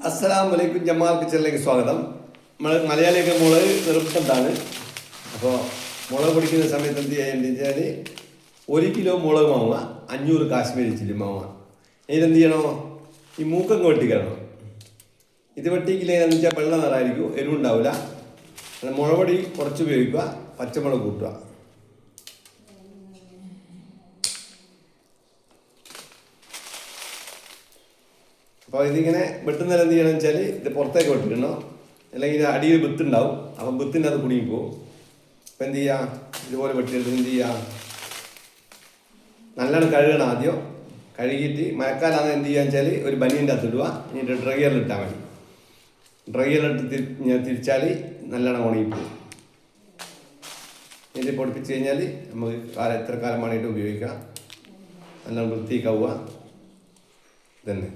അസ്സലാമു അലൈക്കും. ജമാൽ കിച്ചണിലേക്ക് സ്വാഗതം. നമ്മൾ മലയാളിയൊക്കെ മുളക് നിർബന്ധമാണ്. അപ്പോൾ മുളക് പൊടിക്കുന്ന സമയത്ത് എന്ത് ചെയ്യേണ്ടത് വെച്ചാൽ 1 കിലോ മുളക് വാങ്ങുക, 500 കാശ്മീരി ചില്ലി വാങ്ങുക. ഇതിനെന്ത് ചെയ്യണോ, ഈ മൂക്കൊക്കെ വെട്ടിക്കണം. ഇത് വെട്ടിക്കില്ലെന്ന് വെച്ചാൽ വെള്ള നിറായിരിക്കും, എരിവുണ്ടാവില്ല. മുളക് പൊടി കുറച്ച് ഉപയോഗിക്കുക, പച്ചമുളക് കൂട്ടുക. അപ്പോൾ ഇതിങ്ങനെ വെട്ടുന്നേരം എന്ത് ചെയ്യണമെന്ന് വെച്ചാൽ ഇത് പുറത്തേക്ക് വെട്ടിടണം, അല്ലെങ്കിൽ അടിയിൽ വിത്തുണ്ടാവും. അപ്പം വിത്തിൻ്റെ അത് കുടുങ്ങിപ്പോവും. അപ്പം എന്ത് ചെയ്യുക, ഇതുപോലെ വെട്ടിയെടുത്ത് എന്ത് ചെയ്യുക, നല്ലോണം കഴുകണം. ആദ്യം കഴുകിയിട്ട് മഴക്കാലമാണ് എന്ത് ചെയ്യുക വെച്ചാൽ ഒരു ബനിയൻ്റെ അകത്ത് ഇടുക, എന്നിട്ട് ഡ്രൈയറിലിട്ടാൽ മതി. ഡ്രൈയറിലിട്ട് തിരിച്ചാൽ നല്ലോണം ഉണങ്ങിപ്പോവും. ഇത് പൊടിപ്പിച്ച് കഴിഞ്ഞാൽ നമുക്ക് എത്ര കാലം വേണ്ടിയിട്ട് ഉപയോഗിക്കാം. നല്ലോണം വൃത്തിക്കാവുക. ഇതന്നെ.